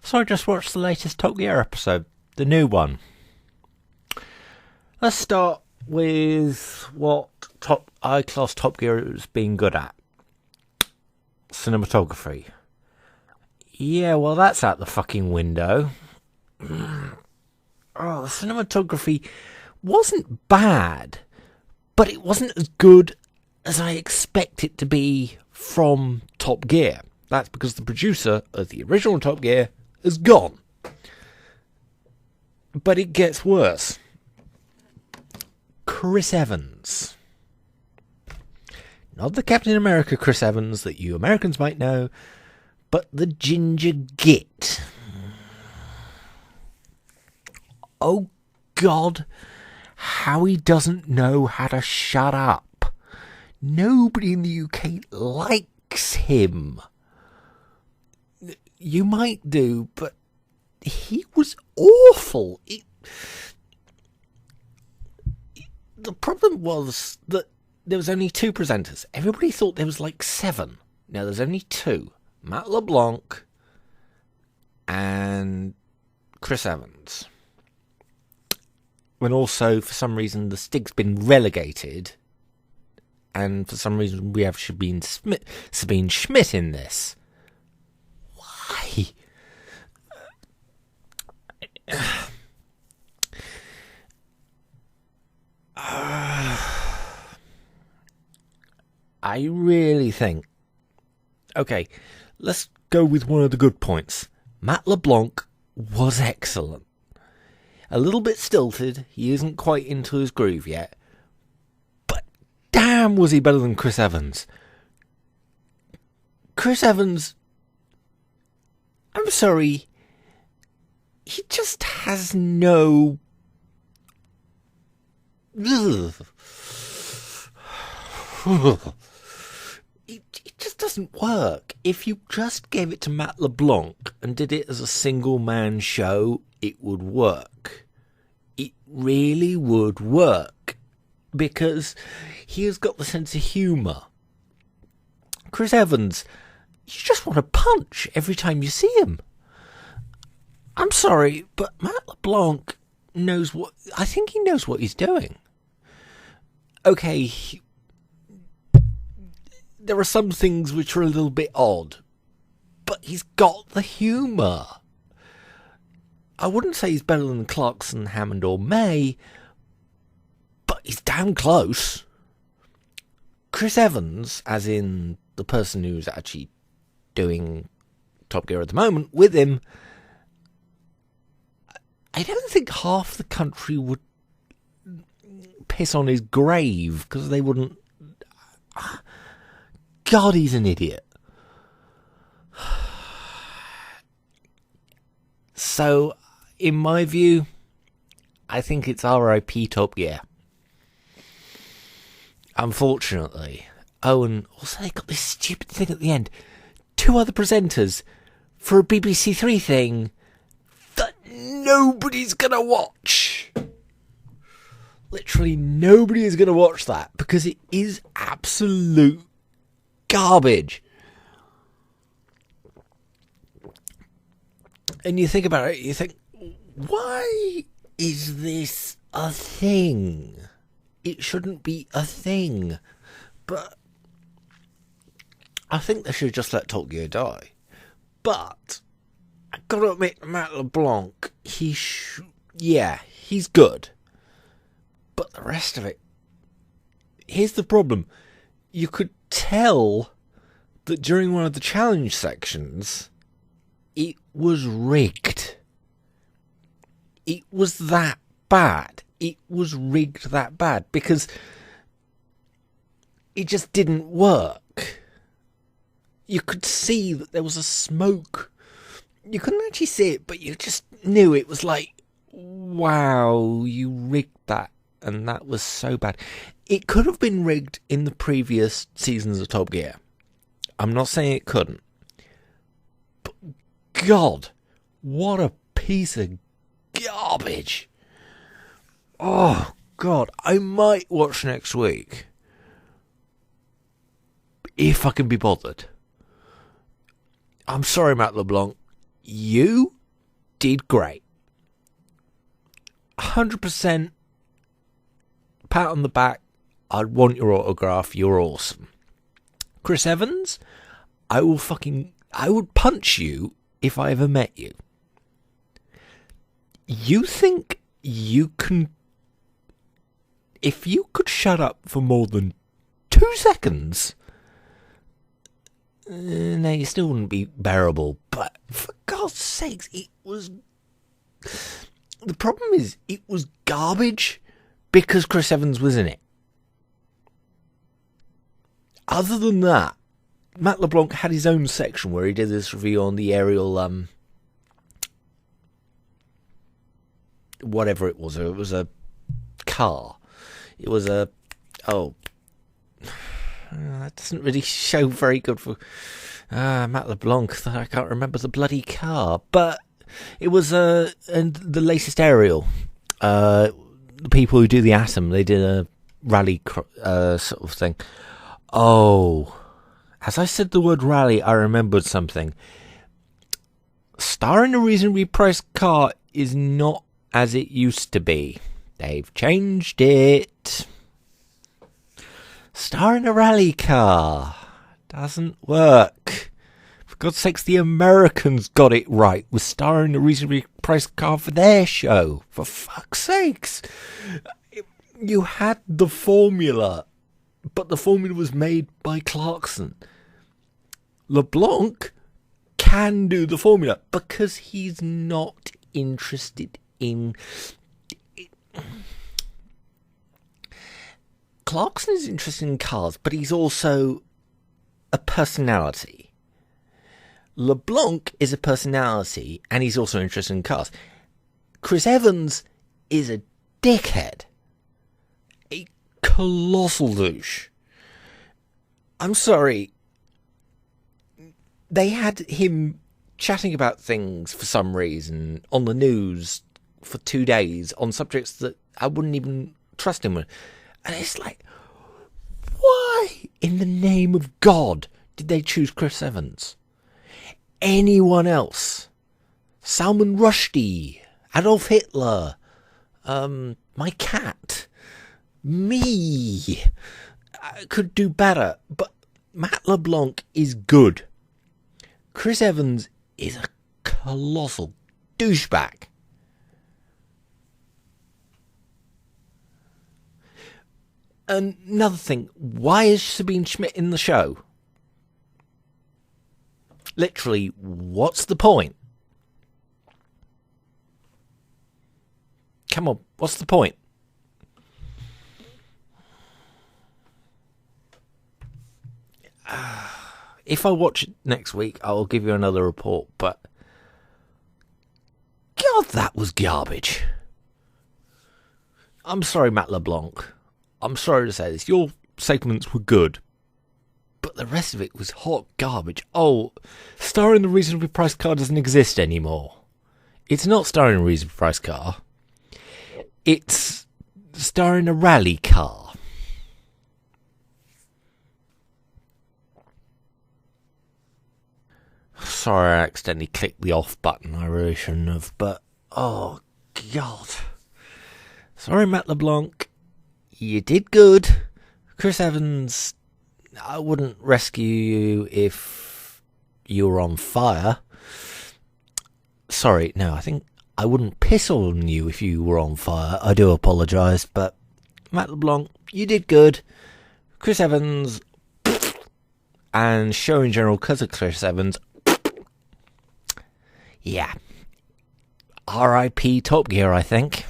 So I just watched the latest Top Gear episode, the new one. Let's start with what I-class Top Gear has been good at. Cinematography. Yeah, well, that's out the fucking window. The cinematography wasn't bad, but it wasn't as good as I expect it to be from Top Gear. That's because the producer of the original Top Gear is gone. But it gets worse. Chris Evans. Not the Captain America Chris Evans that you Americans might know, but the ginger git. Oh God, how he doesn't know how to shut up. Nobody in the UK likes him. You might do, but he was awful. The problem was that there was only two presenters. Everybody thought there was like 7. Now there's only 2. Matt LeBlanc and Chris Evans. When also, for some reason, the Stig's been relegated. And for some reason, we have Sabine Schmidt in this. Why? I really think... Okay, let's go with one of the good points. Matt LeBlanc was excellent. A little bit stilted, he isn't quite into his groove yet. But damn, was he better than Chris Evans. Chris Evans... I'm sorry. He just has no... It just doesn't work. If you just gave it to Matt LeBlanc and did it as a single-man show, it would work. It really would work. Because he has got the sense of humour. Chris Evans, you just want to punch every time you see him. I'm sorry, but Matt LeBlanc knows what... I think he knows what he's doing. Okay, there are some things which are a little bit odd, but he's got the humour. I wouldn't say he's better than Clarkson, Hammond or May, but he's damn close. Chris Evans, as in the person who's actually doing Top Gear at the moment, with him, I don't think half the country would piss on his grave, because they wouldn't... God, he's an idiot. So, in my view, I think it's R.I.P. Top Gear. Unfortunately. Oh, and also they got this stupid thing at the end. 2 other presenters for a BBC 3 thing that nobody's gonna watch. Literally nobody is gonna watch that because it is absolute garbage. And you think about it, you think, why is this a thing? It shouldn't be a thing. But I think they should just let Top Gear die. But I've got to admit, Matt LeBlanc, he's good. But the rest of it, here's the problem. You could tell that during one of the challenge sections, it was rigged. It was that bad. It was rigged that bad because it just didn't work. You could see that there was a smoke. You couldn't actually see it, but you just knew it was like, wow, you rigged that. And that was so bad. It could have been rigged in the previous seasons of Top Gear. I'm not saying it couldn't. But God, what a piece of garbage. Oh, God, I might watch next week. If I can be bothered. I'm sorry, Matt LeBlanc. You did great. 100% pat on the back. I'd want your autograph. You're awesome. Chris Evans, I would punch you if I ever met you. You think you can... If you could shut up for more than 2 seconds... no, you still wouldn't be bearable. But for God's sakes, it was... The problem is, it was garbage because Chris Evans was in it. Other than that, Matt LeBlanc had his own section where he did this review on the aerial, whatever it was. It was a car. It was a... Oh. That doesn't really show very good for Matt LeBlanc. I can't remember the bloody car. But it was the latest aerial. The people who do the Atom, they did a rally sort of thing. Oh, as I said the word rally, I remembered something. Star in a reasonably priced car is not as it used to be. They've changed it. Star in a rally car doesn't work. For God's sakes, the Americans got it right with star in a reasonably priced car for their show. For fuck's sakes. You had the formula. But the formula was made by Clarkson. LeBlanc can do the formula because he's not interested in... Clarkson is interested in cars, but he's also a personality. LeBlanc is a personality, and he's also interested in cars. Chris Evans is a dickhead. Colossal douche. I'm sorry. They had him chatting about things for some reason on the news for 2 days on subjects that I wouldn't even trust him with. And it's like, why in the name of God did they choose Chris Evans? Anyone else? Salman Rushdie, Adolf Hitler, my cat, me, I could do better, but Matt LeBlanc is good. Chris Evans is a colossal douchebag. Another thing, why is Sabine Schmidt in the show? Literally, what's the point? Come on, what's the point? If I watch it next week, I'll give you another report, but... God, that was garbage. I'm sorry, Matt LeBlanc. I'm sorry to say this. Your segments were good, but the rest of it was hot garbage. Oh, Star in the Reasonably Priced Car doesn't exist anymore. It's not Star in a Reasonably Priced Car. It's Star in a rally car. Sorry, I accidentally clicked the off button. I really shouldn't have, but oh God. Sorry, Matt LeBlanc. You did good. Chris Evans, I wouldn't rescue you if you were on fire. Sorry, no, I think I wouldn't piss on you if you were on fire. I do apologise, but Matt LeBlanc, you did good. Chris Evans, and show in general because of Chris Evans, yeah. R.I.P. Top Gear, I think.